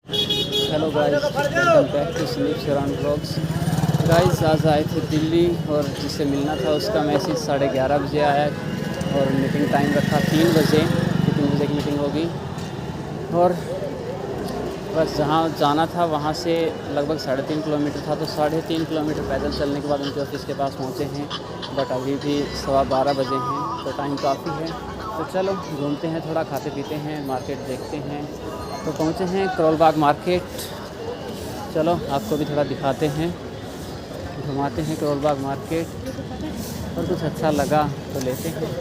Hello guys, welcome back to Sleep Sharon blogs. Guys आज आए थे दिल्ली और जिससे मिलना था उसका मैसेज 11:30 बजे आया और मीटिंग टाइम रखा 3 बजे कि 3 बजे की मीटिंग होगी। और बस जहाँ जाना था वहाँ से लगभग 3.5 किलोमीटर था, तो 3.5 किलोमीटर पैदल चलने के बाद उनके ऑफिस के पास पहुँचे हैं। बट अभी भी 12:15 बजे हैं, तो टाइम काफ़ी है। तो चलो घूमते हैं, थोड़ा खाते पीते हैं, मार्केट देखते हैं। तो पहुँचे हैं करोल बाग मार्केट। चलो आपको भी थोड़ा दिखाते हैं, घुमाते हैं करोल बाग मार्केट। और कुछ अच्छा लगा तो लेते हैं।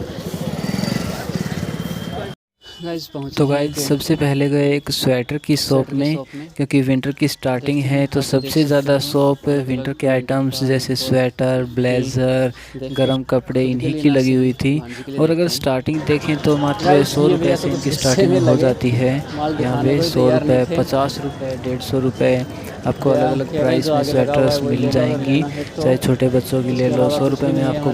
गाइस पहुँचे तो हैं गाइज सबसे पहले गए एक स्वेटर की शॉप में, क्योंकि विंटर की स्टार्टिंग है तो सबसे ज़्यादा शॉप विंटर के आइटम्स जैसे स्वेटर, ब्लेज़र, गर्म कपड़े इन्हीं की लगी हुई थी। और अगर स्टार्टिंग देखें तो मात्र 100 रुपये से इनकी स्टार्टिंग हो जाती है। यहाँ पे 100 रुपये, 50 रुपये, 150 रुपये आपको अलग अलग प्राइस में स्वेटर्स मिल जाएंगी। चाहे छोटे बच्चों की ले लो 100 रुपये में, आपको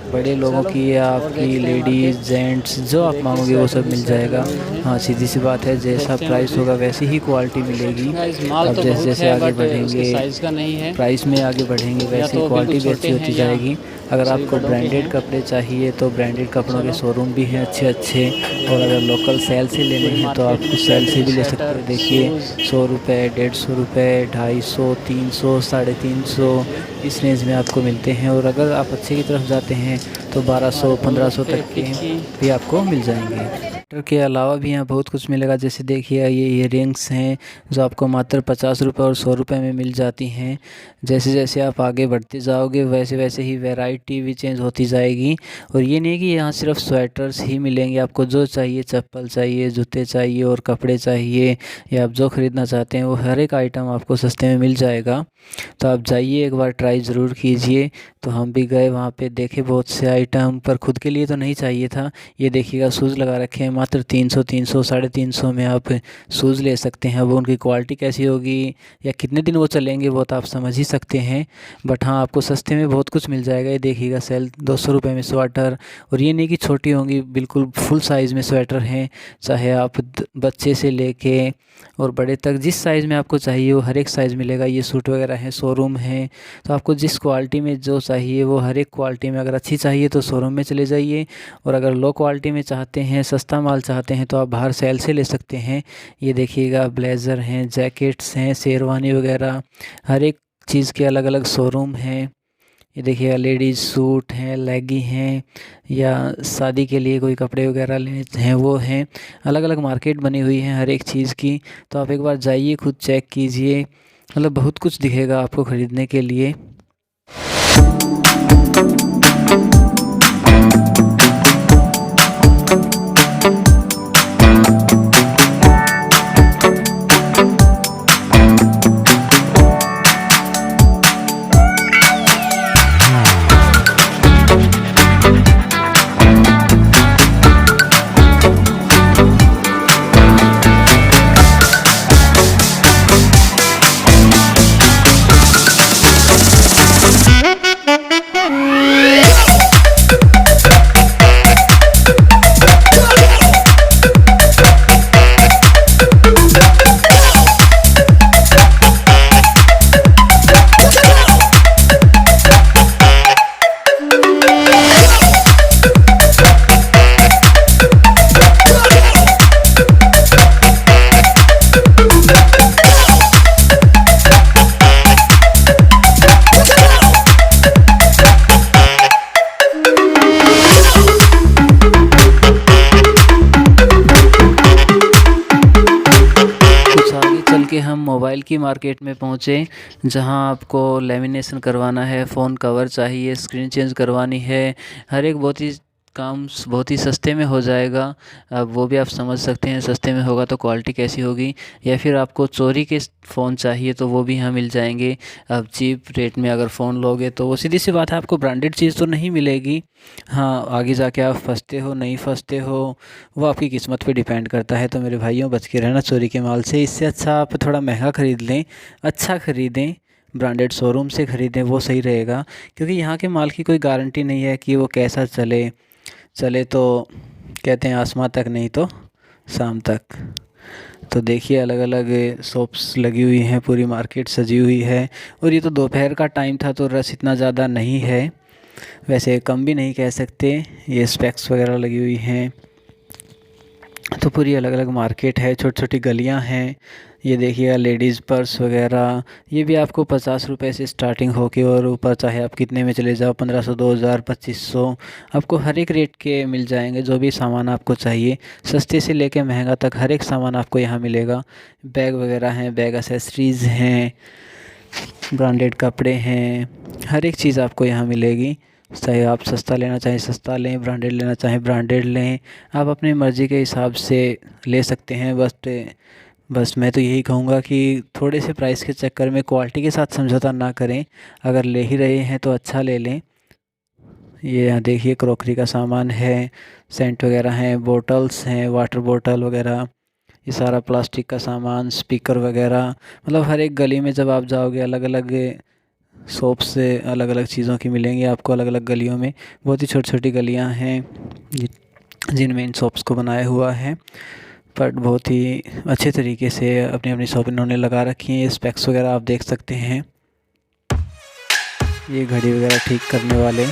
बड़े लोगों की या आपकी लेडीज़ जेंट्स जो आप मांगोगे वो सब मिल जाएगा। हाँ, सीधी सी बात है, जैसा प्राइस होगा वैसी ही क्वालिटी मिलेगी। अब जैसे जैसे आगे बढ़ेंगे प्राइस में आगे बढ़ेंगे वैसे ही क्वालिटी भी अच्छी होती जाएगी। अगर आपको ब्रांडेड कपड़े चाहिए तो ब्रांडेड कपड़ों के शोरूम भी हैं अच्छे अच्छे। और अगर लोकल सेल से लेने हैं तो आप सेल से भी ले सकते हैं। देखिए 100 रुपये, 150 रुपये, 250, 300, 350 इस रेंज में आपको मिलते हैं। और अगर आप अच्छे की तरफ जाते हैं तो 1200, 1500 तक के भी आपको मिल जाएंगे। ट्रैक्टर के अलावा भी यहाँ बहुत कुछ मिलेगा। जैसे देखिए ये इयररिंग्स हैं जो आपको मात्र 50 रुपये और 100 रुपये में मिल जाती हैं। जैसे जैसे आप आगे बढ़ते जाओगे वैसे वैसे ही वैरायटी भी चेंज होती जाएगी। और ये नहीं कि यहाँ सिर्फ स्वेटर्स ही मिलेंगे, आपको जो चाहिए, चप्पल चाहिए, जूते चाहिए और कपड़े चाहिए या आप जो ख़रीदना चाहते हैं वो हर एक आइटम आपको सस्ते में मिल जाएगा। तो आप जाइए, एक बार ट्राई ज़रूर कीजिए। तो हम भी गए वहाँ पे, देखे बहुत से आइटम, पर खुद के लिए तो नहीं चाहिए था। ये देखिएगा शूज़ लगा रखे हैं मात्र 300, 300, 350 में आप शूज़ ले सकते हैं। अब उनकी क्वालिटी कैसी होगी या कितने दिन वो चलेंगे वो तो आप समझ ही सकते हैं। बट हाँ, आपको सस्ते में बहुत कुछ मिल जाएगा। ये देखिएगा सेल 200 रुपये में स्वेटर। और ये नहीं कि छोटी होंगी, बिल्कुल फुल साइज़ में स्वेटर हैं। चाहे आप बच्चे से लेके और बड़े तक जिस साइज़ में आपको चाहिए वो हर एक साइज़ मिलेगा। ये सूट वगैरह हैं, शोरूम है, तो आपको जिस क्वालिटी में जो चाहिए वो हर एक क्वालिटी में, अगर अच्छी चाहिए तो शोरूम में चले जाइए। और अगर लो क्वालिटी में चाहते हैं, सस्ता माल चाहते हैं तो आप बाहर सेल से ले सकते हैं। ये देखिएगा ब्लेज़र हैं, जैकेट्स हैं, शेरवानी वगैरह, हर एक चीज़ के अलग अलग शोरूम हैं। ये देखिएगा लेडीज़ सूट हैं, लेगी हैं, या शादी के लिए कोई कपड़े वगैरह लेने हैं वो हैं। अलग अलग मार्केट बनी हुई है हर एक चीज़ की। तो आप एक बार जाइए, खुद चेक कीजिए, मतलब बहुत कुछ दिखेगा आपको ख़रीदने के लिए। के हम मोबाइल की मार्केट में पहुँचे, जहां आपको लेमिनेशन करवाना है, फ़ोन कवर चाहिए, स्क्रीन चेंज करवानी है, हर एक बहुत ही सस्ते में हो जाएगा। अब वो भी आप समझ सकते हैं, सस्ते में होगा तो क्वालिटी कैसी होगी। या फिर आपको चोरी के फ़ोन चाहिए तो वो भी यहाँ मिल जाएंगे। अब चीप रेट में अगर फ़ोन लोगे तो वो सीधी सी बात है, आपको ब्रांडेड चीज़ तो नहीं मिलेगी। हाँ, आगे जाके आप फंसते हो नहीं फंसते हो वो आपकी किस्मत पे डिपेंड करता है। तो मेरे भाइयों, बच के रहना चोरी के माल से। इससे अच्छा आप थोड़ा महंगा ख़रीद लें, अच्छा ख़रीदें, ब्रांडेड शोरूम से ख़रीदें, वो सही रहेगा। क्योंकि यहाँ के माल की कोई गारंटी नहीं है कि वो कैसा चले तो कहते हैं आसमां तक, नहीं तो शाम तक। तो देखिए अलग अलग शॉप्स लगी हुई हैं, पूरी मार्केट सजी हुई है। और ये तो दोपहर का टाइम था तो रश इतना ज़्यादा नहीं है, वैसे कम भी नहीं कह सकते। ये स्पेक्स वगैरह लगी हुई हैं, तो पूरी अलग अलग मार्केट है, छोटी छोटी गलियां हैं। ये देखिएगा लेडीज़ पर्स वगैरह, ये भी आपको 50 रुपये से स्टार्टिंग होके और ऊपर चाहे आप कितने में चले जाओ, 1500, 2000, 2500, आपको हर एक रेट के मिल जाएंगे। जो भी सामान आपको चाहिए, सस्ते से लेके महंगा तक हर एक सामान आपको यहाँ मिलेगा। बैग वगैरह हैं, बैग एसेसरीज़ हैं, ब्रांडेड कपड़े हैं, हर एक चीज़ आपको यहाँ मिलेगी। चाहे आप सस्ता लेना चाहें सस्ता लें, ब्रांडेड लेना चाहें ब्रांडेड लें, आप अपनी मर्ज़ी के हिसाब से ले सकते हैं। बस मैं तो यही कहूँगा कि थोड़े से प्राइस के चक्कर में क्वालिटी के साथ समझौता ना करें। अगर ले ही रहे हैं तो अच्छा ले लें। ये यहाँ देखिए क्रॉकरी का सामान है, सेंट वगैरह हैं, बोटल्स हैं, वाटर बोतल वगैरह, ये सारा प्लास्टिक का सामान, स्पीकर वगैरह। मतलब हर एक गली में जब आप जाओगे अलग अलग शॉप से अलग अलग चीज़ों की मिलेंगी आपको, अलग अलग गलियों में। बहुत ही छोटी छोटी गलियां हैं जिनमें इन शॉप्स को बनाया हुआ है, बट बहुत ही अच्छे तरीके से अपनी अपनी शॉप इन्होंने लगा रखी है। ये स्पेक्स वगैरह आप देख सकते हैं, ये घड़ी वगैरह ठीक करने वाले।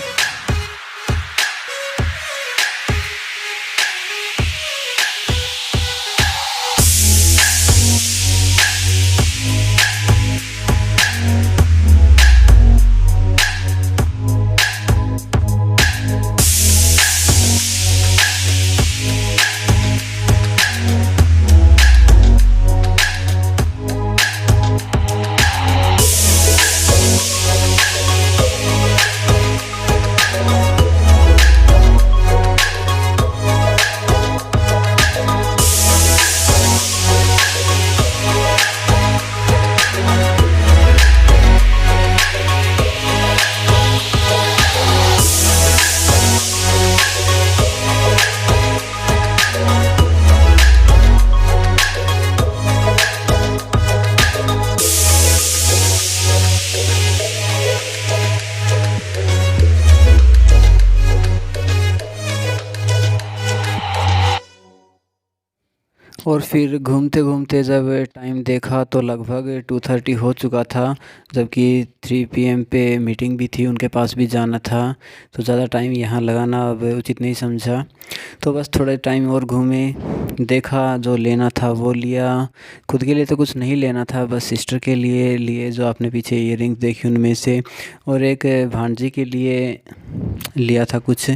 और फिर घूमते घूमते जब टाइम देखा तो लगभग 2:30 हो चुका था, जबकि 3 PM पे मीटिंग भी थी, उनके पास भी जाना था। तो ज़्यादा टाइम यहाँ लगाना अब उचित नहीं समझा, तो बस थोड़ा टाइम और घूमे, देखा, जो लेना था वो लिया। खुद के लिए तो कुछ नहीं लेना था, बस सिस्टर के लिए जो आपने पीछे ईयरिंग्स देखी उनमें से, और एक भांजी के लिए लिया था कुछ,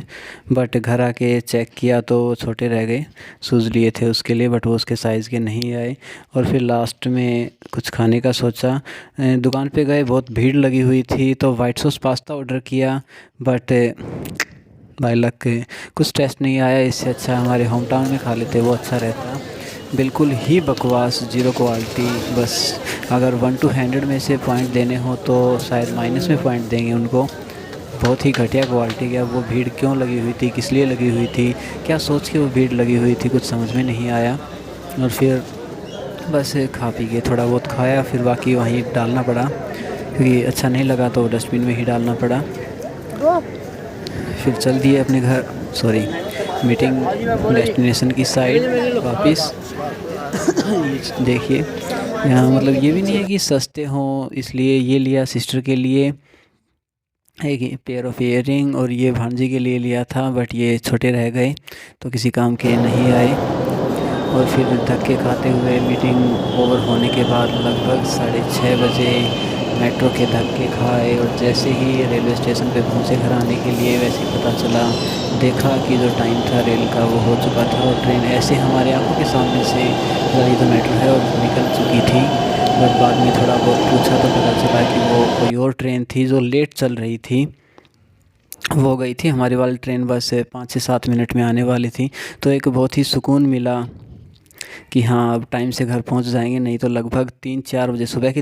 बट घर आके चेक किया तो छोटे रह गए। शूज़ लिए थे उसके लिए, बट वो उसके साइज़ के नहीं आए। और फिर लास्ट में कुछ खाने का सोचा, दुकान पे गए, बहुत भीड़ लगी हुई थी, तो वाइट सॉस पास्ता ऑर्डर किया, बट बाय लक कुछ टेस्ट नहीं आया। इससे अच्छा हमारे होम टाउन में खा लेते, वो अच्छा रहता। बिल्कुल ही बकवास, जीरो क्वालिटी। बस अगर 1 to 100 में से पॉइंट देने हो तो शायद माइनस में पॉइंट देंगे उनको। बहुत ही घटिया क्वालिटी का। वो भीड़ क्यों लगी हुई थी, किस लिए लगी हुई थी, क्या सोच के वो भीड़ लगी हुई थी, कुछ समझ में नहीं आया। और फिर बस खा पी के थोड़ा बहुत खाया, फिर बाकी वहीं डालना पड़ा, क्योंकि अच्छा नहीं लगा तो डस्टबिन में ही डालना पड़ा। फिर चल दिए अपने घर, सॉरी मीटिंग डेस्टिनेशन की साइड वापस। देखिए यहाँ मतलब ये भी नहीं है कि सस्ते हों, इसलिए ये लिया सिस्टर के लिए एक पेयर ऑफ ईयरिंग, और ये भांजी के लिए लिया था, बट ये छोटे रह गए तो किसी काम के नहीं आए। और फिर धक्के खाते हुए मीटिंग ओवर होने के बाद लगभग 6:30 बजे मेट्रो के धक्के खाए, और जैसे ही रेलवे स्टेशन पे पहुँचे घर आने के लिए, वैसे ही पता चला, देखा कि जो टाइम था रेल का वो हो चुका था, और ट्रेन ऐसे हमारे आंखों के सामने से ये तो मेट्रो है और निकल चुकी थी। बट बाद में थोड़ा बहुत पूछा तो पता चला कि वो कोई और ट्रेन थी जो लेट चल रही थी, वो गई थी। हमारी वाली ट्रेन बस 5 से 7 मिनट में आने वाली थी। तो एक बहुत ही सुकून मिला कि हाँ अब टाइम से घर पहुंच जाएंगे, नहीं तो लगभग 3-4 बजे सुबह की